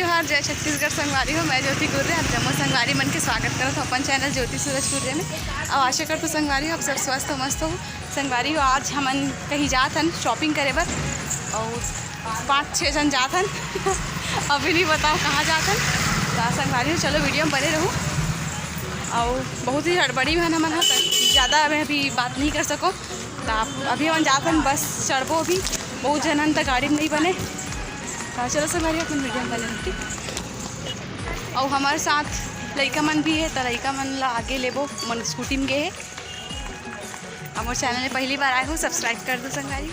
जोहार, जय छत्तीसगढ़ संगवारी हो। मैं ज्योति गुर्रे आप जम्मू संगवारी मन के स्वागत करत हो अपन चैनल ज्योति सूरज गुर्रे में। अब आशा करते संगवारी हो आप सब स्वस्थ हो, मस्त हो। संगवारी हो आज हमन कहीं जात हन शॉपिंग करे बर और 5-6 जन जात हन अभी नहीं बताओ कहाँ जात हन। तो संगवारी हो चलो वीडियो में बने रहूँ। और बहुत ही हड़बड़ी में हमन हाँ ज़्यादा मैं अभी बात नहीं कर सको। तो आप अभी हम जात हन बस चढ़बो, अभी बहुत जन हन तो गाड़ी में नहीं बने। चलो संगवारी अपन वीडियो में बने ठीक। और हमारे साथ लड़का मन भी है तो लड़का मन ला आगे लेबो मन स्कूटी में गए है। हमारे चैनल में पहली बार आए हो सब्सक्राइब कर दो संगवारी।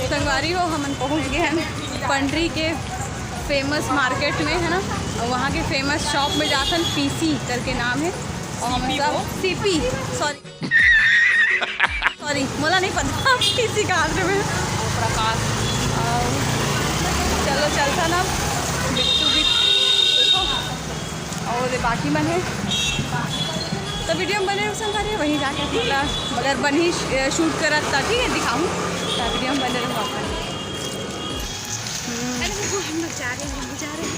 संगवारी हो हमन पहुँच गए हैं पंडरी के फेमस मार्केट में है ना, और वहाँ के फेमस शॉप में जाकर पीसी करके नाम है। और हम सब सीपी सॉरी मोला नहीं पता पीसी कहाँ से में प्रकाश। चलो चलता ना और बाकी मन है तो वीडियो में बने संगवारी वहीं जाके मतलब अगर बन ही शूट करा था ठीक है दिखाऊँ तो वीडियो में बने रहूँ अपन। हम लोग जा रहे हैं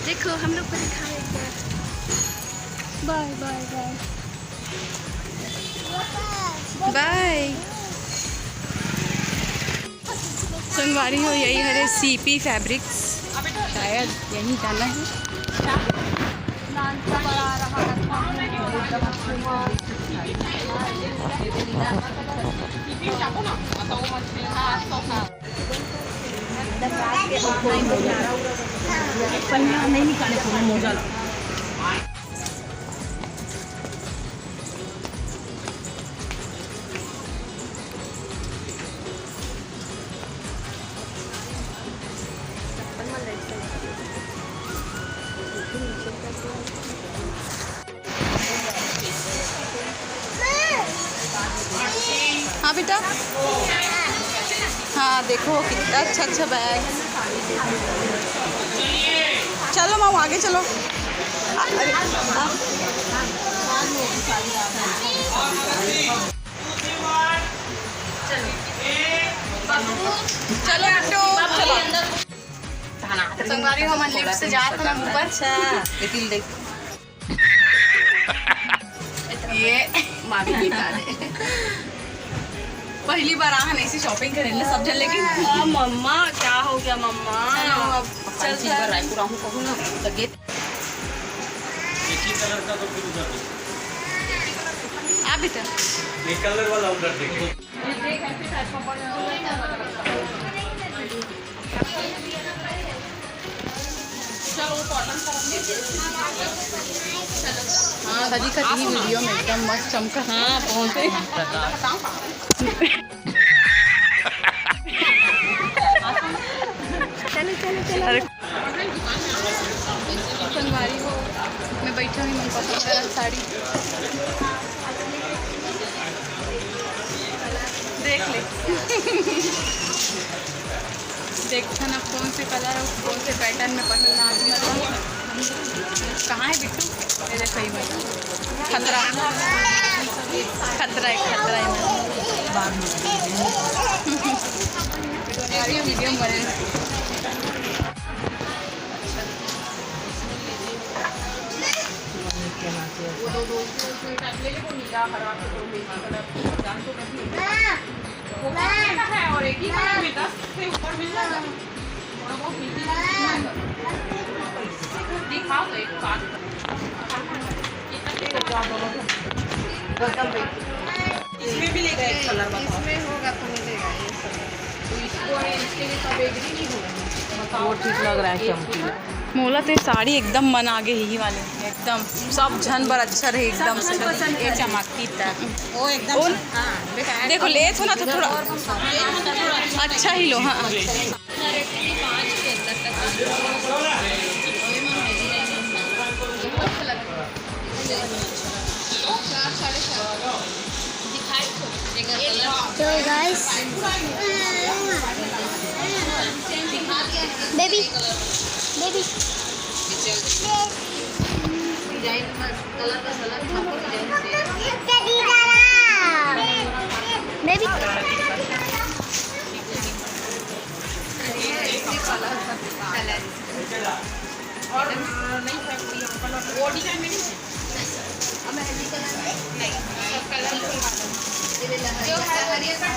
देखो हम लोग को दिखाए एक बार। बाय बाय बाय बाय संगवारी हो यही है सीपी फैब्रिक्स, शायद यही जाना है। नहीं निकाले पूरा मोजा हाँ बेटा हाँ देखो कितना अच्छा अच्छा बैग। चलो माँ आगे चलो। अरे चलो बिट्टू चलो। संगवारी हम लिफ्ट से जाते हैं ऊपर। अच्छा देख ये मामी दिखा रहे पहली बार आना ऐसी शॉपिंग करेंगे सब जन, लेकिन मम्मा क्या हो गया मम्मा अब चल चल रायपुर आऊँ कहूँ ना लगे कलर का तो फिर उधर आप इधर ये कलर वाला उधर देखिए। हाँ दादी कटी वीडियो में एकदम मस्त चमका। हाँ पहुँचे चलो चलो चलो। संगवारी हो मैं बैठा हुई मन पसंद करा साड़ी देख ले देखता ना कौन से कलर और कौन से पैटर्न में पसंद आ रही। कहाँ है बिट्टू मेरे सही में खतरा खतरा है वीडियो बने। और एक ही कलर में 10 से ऊपर मिल जाएगा। दिखाओ तो एक बात इसमें भी लेगा एक कलर बताओ। इसमें होगा तो मिलेगा ये सब तो इसको इसके लिए सब एग्री नहीं होगा। वो ठीक लग रहा है चमकीला मोला तो साड़ी एकदम मन आगे ही वाले एकदम सब झन बर अच्छा रहे एकदम ये चमकती तक वो एकदम देखो लेस होना तो थोड़ा अच्छा ही लो। हाँ तो गाइस बेबी बेबी बेबी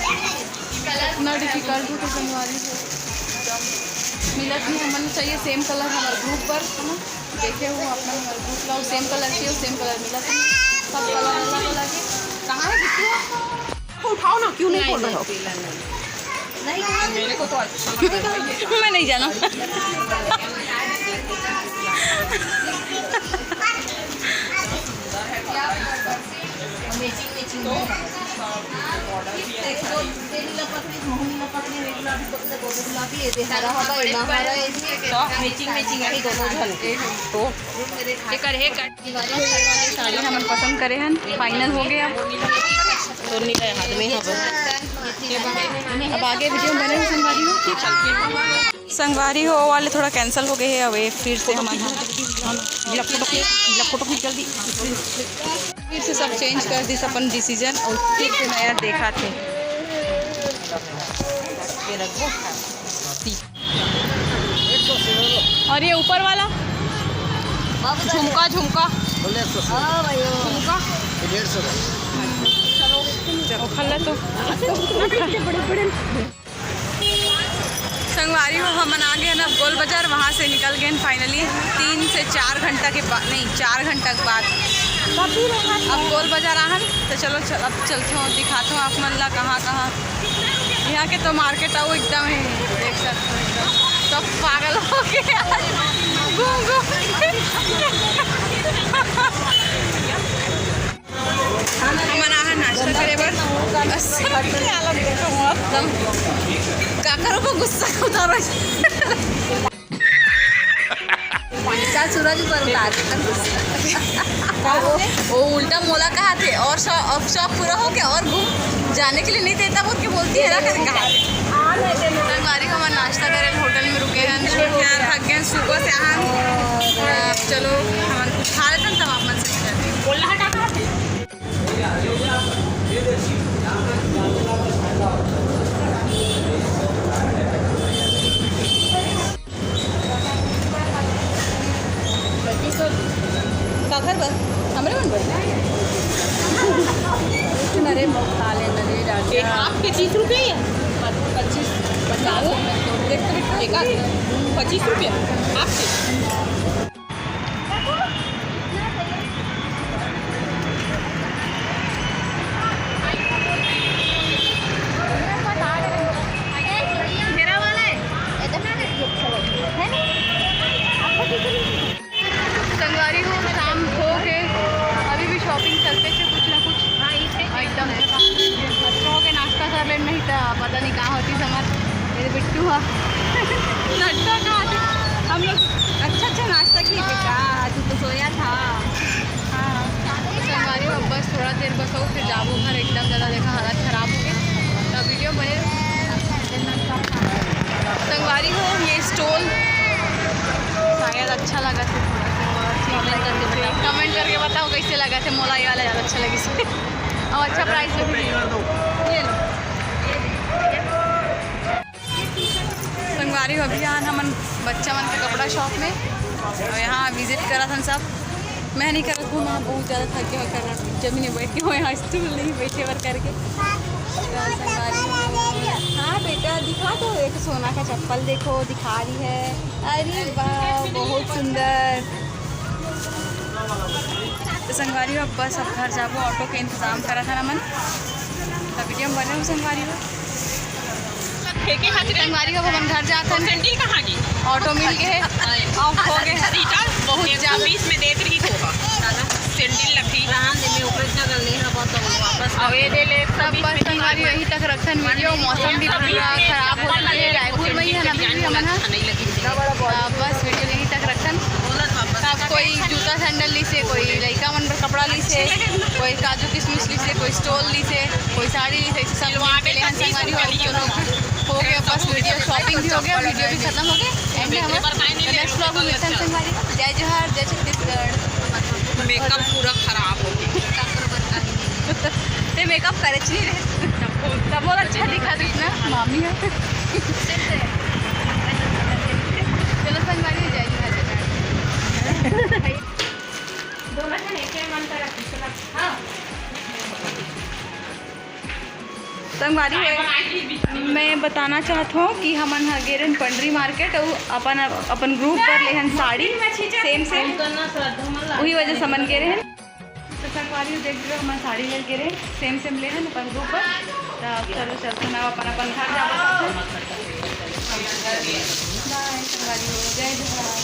इतना डिफिकल्ट हो तो संगवारी हो मिलत भी हमन चाहिए सेम कलर हमारे ग्रुप पर है ना देखे हो अपना हमारे ग्रुप ला सेम कलर चाहिए सेम कलर मिलत है सब कलर अलग अलग है कहाँ है कितने उठाओ ना, क्यों नहीं बोल रहे हो? मेरे को तो अच्छा मैं नहीं जाना साड़ी हमन पसंद करे हन फाइनल हो गया अब आगे वीडियो बने संगवारी हो संगवारी हो वाले थोड़ा कैंसिल हो गए है अब फिर से हमारा फिर से सब चेंज कर दी अपन डिसीजन और फिर से नया देखा थे और ये ऊपर वाला झुमका झुमका झुमका चलो खल्ला तो संगवारी हो हम आ गए ना गोल बाजार वहाँ से निकल गए फाइनली 3 से 4 घंटा के बाद नहीं 4 घंटा के बाद अब गोल बाजार आहन तो चलो अब चलते हो दिखाते हो आप मन ला कहाँ कहाँ यहाँ के तो मार्केट आओ एकदम है देख सकते हो एकदम सब पागल हो गए घूम घूम नाश्ता करे बर काकरों को गुस्सा उतारो सूरज पर उतार वो उल्टा मोला कहा थे और शौक पूरा हो गया और घूम जाने के लिए नहीं देता बोल के बोलती है ना कहा संगवारी को हमारा नाश्ता करे होटल में रुके हैं यहाँ थक गए सुबह से यहाँ चलो हम खा लेते हैं तब आप मन से काकर बस हमारे मन बस अरे खा लेना आपके 30 रुपये 25 50 25 रुपये आपके संगवारी हो शाम हो के अभी भी शॉपिंग करते थे कुछ ना कुछ एकदम बच्चों के नाश्ता कर ले नहीं था पता नहीं कहाँ होती समझ मेरे बिट्टू हुआ नाश्ता कहाँ थे हम लोग अच्छा नाश्ता किए थे कहाँ तू तो सोया था हाँ संगवारी हो बस थोड़ा देर बस हो फिर जाबो घर एकदम ज़्यादा देखा हालत ख़राब हो गई तो वीडियो बने संगवारी हो ये स्टॉल शायद अच्छा लगा था कमेंट करके बताओ कैसे लगा थे मोला ये वाला ज़्यादा अच्छा लगी और अच्छा प्राइस में भी ये लो संगवारी हो अभी यहाँ हमन बच्चा मन के कपड़ा शॉप में और यहाँ विजिट करा था सब मैं नहीं कर रहा हूँ बहुत ज़्यादा थके हुए कर रहा जमीन में बैठ के हो यहाँ स्टूल नहीं बैठे वर करके हाँ बेटा दिखा दो एक सोना का चप्पल देखो दिखा रही है अरे वाह बहुत सुंदर तो संगवारी हो बस अब घर जाबो ऑटो के इंतज़ाम करा था ना मन तब वीडियो में बने हो संगवारी हो संगवारी हो अपन घर जाता है कहाँ की ऑटो मिल गए ऑफ हो गए बहुत ज़्यादा में देख रही हो सैंडल लगी रान दे में ऊपर इतना गल नहीं रहा तो वापस अवे दे ले सब बस संगवारी यही तक रखन वीडियो मौसम भी पूरा खराब हो रहा है रायपुर में ही है ना भी हमन नहीं लगी बस वीडियो यही तक रखन कोई जूता सैंडल ली से कोई लड़का मन पर कपड़ा ली से, कोई काजू किशमिश ली से, कोई स्टोल ली से, कोई साड़ी ली से, सब के लिए संगवारी हो गया। बस वीडियो शॉपिंग भी हो गया, वीडियो भी खत्म हो गया। एंड नेक्स्ट व्लॉग में मिलते हैं संगवारी। जय जोहार, जय छत्तीसगढ़। मेकअप पूरा खराब हो गया। ते मेकअप करे नहीं रहे तब बहुत अच्छा दिखा दिखना मामी है। चलो संगवारी जय जोहार। संगवारी मैं बताना चाहता हूँ कि हमन गेरन पंडरी मार्केट और अपन ग्रुप पर लेहन साड़ी सेम वही वजह से मन गे रहे हैं। तो संगवारी देख रहे हो हम साड़ी ले गे रहे सेम लेहन अपन ग्रुप पर। तो चलो चलते मैं अपन घर जा। बाय संगवारी, जय जोहार।